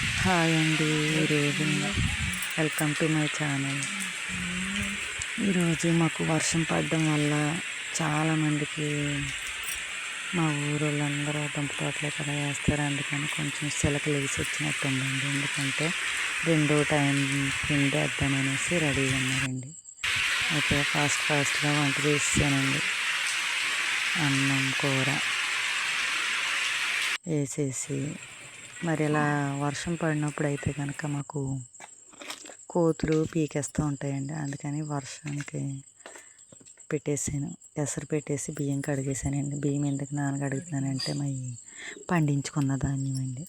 Hi అండి. ఈరోజు welcome to my channel. ఈరోజు మాకు వర్షం పడడం వల్ల చాలామందికి మా ఊరోళ్ళందరూ దుంప తోటలే కదా వేస్తారు, అందుకని కొంచెం సిలకలు వేసి వచ్చినట్టు ఉందండి. ఎందుకంటే రెండో టైం పిండి వేద్దామనేసి రెడీగా ఉన్నారండి. అయితే ఫాస్ట్గా వంట చేసానండి. అన్నం కూర వేసేసి మరి ఇలా వర్షం పడినప్పుడు అయితే కనుక మాకు కోతులు పీకేస్తూ ఉంటాయండి. అందుకని వర్షానికి పెట్టేసాను, ఎసరు పెట్టేసి బియ్యం కడిగేసానండి. బియ్యం ఎందుకు నానగడుగుతున్నానంటే మరి పండించుకున్న ధాన్యం అండి,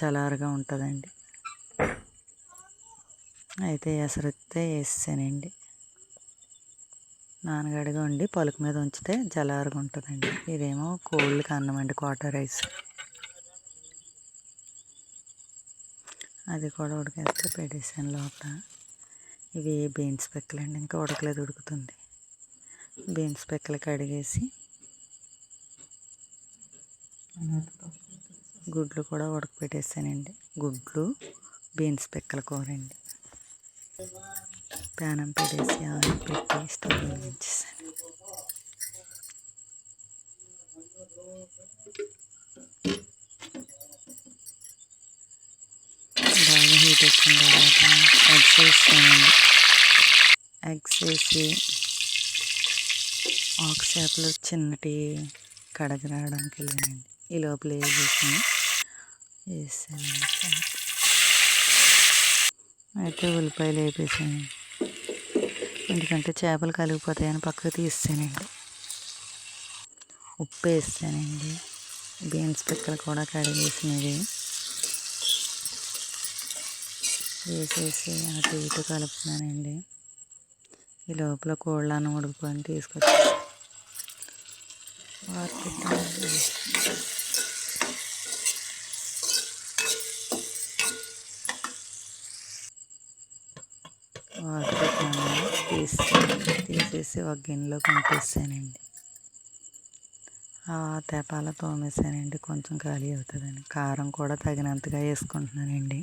చలారుగా ఉంటుందండి. అయితే ఎసరైతే వేసానండి. నానగడిగా ఉండి పలుకు మీద ఉంచితే జలారుగా ఉంటుందండి. ఇదేమో కోళ్ళకి అన్నం అండి, క్వార్టర్ రైస్. అది కూడా ఉడికేస్తే పెట్టేసాను లోపల. ఇవి బీన్స్ పిక్కలు అండి, ఇంకా ఉడకలేదు, ఉడుకుతుంది. బీన్స్ పిక్కలు కడిగేసి గుడ్లు కూడా ఉడకపెట్టేసానండి. గుడ్లు బీన్స్ పిక్కల కూర అండి. ప్యానం పెట్టేసి ఆయిల్ పెట్టి స్టవ్ వెలిగించేసాను. బాగా హీట్ వచ్చిన తర్వాత ఎగ్స్ వేసానండి. ఎగ్స్ వేసి ఆకు చేపలు చిన్నటి కడగ రావడానికి వెళ్ళానండి. ఈ లోపల వేసానండి. అయితే ఉల్లిపాయలు వేపేసాను, ఎందుకంటే చేపలు కలిగిపోతాయని పక్కకు తీసానండి. ఉప్పు వేసానండి. బీన్స్ పిక్కలు కూడా కడిగేసినవి వేసేసి అటు ఇటు కలుపుతున్నానండి. ఈ లోపల కోళ్ళ అన్నం ఉడికిపోయి తీసుకొచ్చి వారు పెట్టానండి. వారు పెట్టాను, తీసేసి ఒక గిన్నెలో పంపేసానండి. ఆ తెపాల తోమేసానండి, కొంచెం ఖాళీ అవుతుందని. కారం కూడా తగినంతగా వేసుకుంటున్నానండి.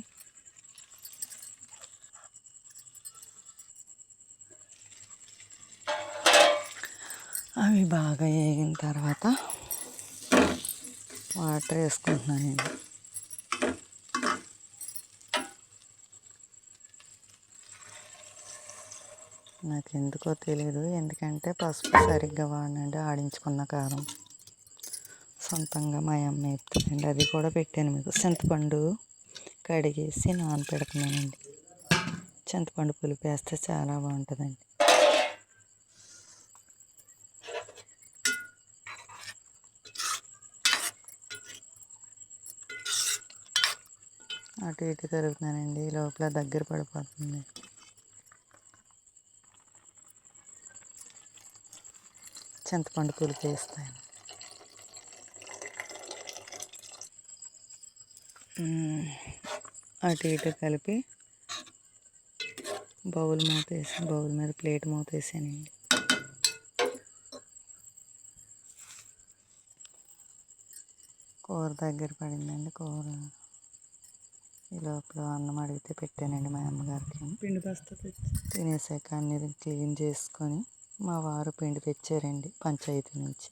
అవి బాగా వేగిన తర్వాత వాటర్ వేసుకుంటున్నానండి. నాకు ఎందుకో తెలియదు, ఎందుకంటే పసుపు సరిగ్గా వాడినండి. ఆడించుకున్న కారం సొంతంగా మా అమ్మ వేపుతుందండి. అది కూడా పెట్టాను మీకు. చింతపండు కడిగేసి నానపెడుతున్నానండి. చింతపండు పులుపు వేస్తే చాలా బాగుంటుందండి. అటు ఇటు కలుపుతున్నానండి. లోపల దగ్గర పడిపోతుంది. చింతపండు పులుపు వేస్తాను. అటు ఇటు కలిపి బౌల్ మూతేసి, బౌల్ మీద ప్లేట్ మూతేసానండి. కూర దగ్గర పడిందండి. కూర ఈ లోపల అన్నం అడిగితే పెట్టానండి మా అమ్మగారికి. పిండి బస్తా తినేసాక అన్ని క్లీన్ చేసుకొని మా వారు పిండి తెచ్చారండి పంచాయతీ నుంచి.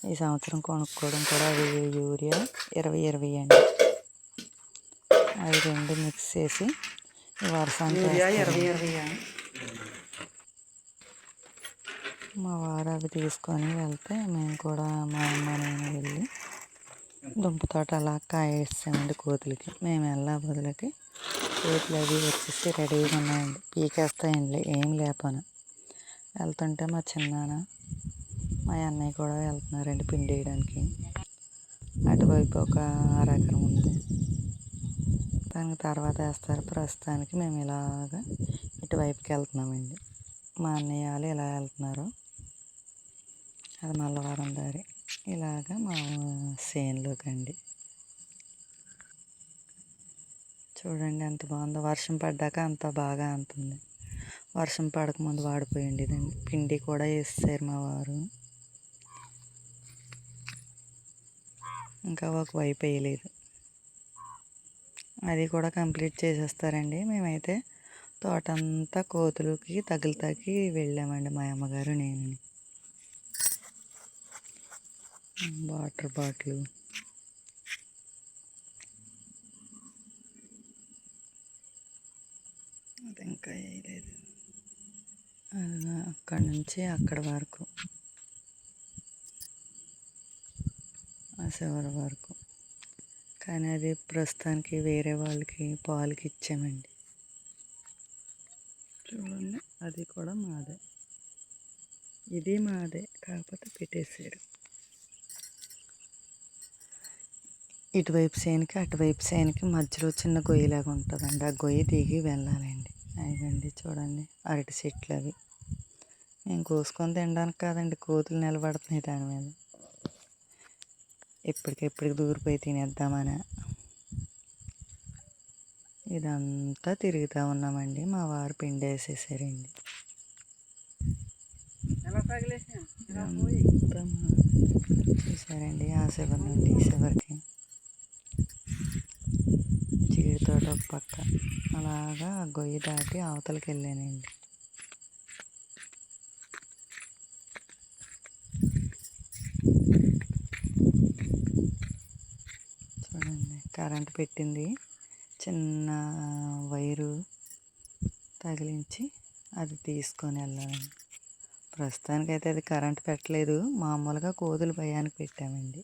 ఈ సంవత్సరం కొనుక్కోవడం కూడా అవి యూరియా 2020 అండి. అవి రెండు మిక్స్ చేసి వర్షానికి మా వారు అవి తీసుకొని వెళ్తే మేము కూడా మా అమ్మ నేను వెళ్ళి దుంప తోట అలా కాయేసామండి కోతులకి. మేము వెళ్ళా బదులకి కోతులు అవి వచ్చేసి రెడీగా ఉన్నాయండి, పీకేస్తాయండి ఏం లేపను. వెళ్తుంటే మా చిన్నాన్న మా అన్నయ్య కూడా వెళ్తున్నారండి పిండి వేయడానికి. అటువైపు ఒక అరెకరం ఉంది, దానికి తర్వాత వేస్తారు. ప్రస్తుతానికి మేము ఇలాగ ఇటువైపుకి వెళ్తున్నామండి. మా అన్నయ్య వాళ్ళు ఇలా వెళ్తున్నారు, అది మల్లవరం దారి. ఇలాగ మా చేనులోకి అండి. చూడండి ఎంత బాగుందో. వర్షం పడ్డాక అంత బాగా అంతుంది. వర్షం పడకముందు వాడిపోయింది ఇదండి. పిండి కూడా వేస్తారు మా వారు. ఇంకా ఒకవైపు వేయలేదు. అది కూడా కంప్లీట్ చేసేస్తారండి. మేమైతే తోటంతా కోతులకి తగులుతాకి వెళ్ళామండి మా అమ్మగారు నేను. వాటర్ బాటిల్ అది ఇంకా వేయలేదు. అక్కడి నుంచి అక్కడి వరకు, ఆ చివరి వరకు. కానీ అది ప్రస్తుతానికి వేరే వాళ్ళకి పాలకి ఇచ్చామండి. చూడండి, అది కూడా మాదే, ఇది మాదే, కాకపోతే పెట్టేసాడు. ఇటువైపు సేనుకి అటువైపు సేనుకి మధ్యలో చిన్న గొయ్యిలాగా ఉంటుందండి. ఆ గొయ్యి దిగి వెళ్ళాలండి. అయ్యండి చూడండి, అరటి చెట్లు అవి. మేము కోసుకొని తినడానికి కాదండి, కోతులు నిలబడుతున్నాయి దాని మీద. ఎప్పటికెప్పటికి దూరిపోయి తినేద్దామని ఇదంతా తిరుగుతూ ఉన్నామండి. మా వారు పిండి వేసేసారండి. చూసారండి, ఆ చివరి నుండి ఈ చివరికి జీడి తోట ఒక పక్క, అలాగా గొయ్యి దాటి అవతలకి వెళ్ళానండి. చూడండి, కరెంట్ పెట్టింది, చిన్న వైరు తగిలించి అది తీసుకొని వెళ్ళాలండి. ప్రస్తుతానికైతే అది కరెంట్ పెట్టలేదు, మామూలుగా కోతులు భయానికి పెట్టామండి.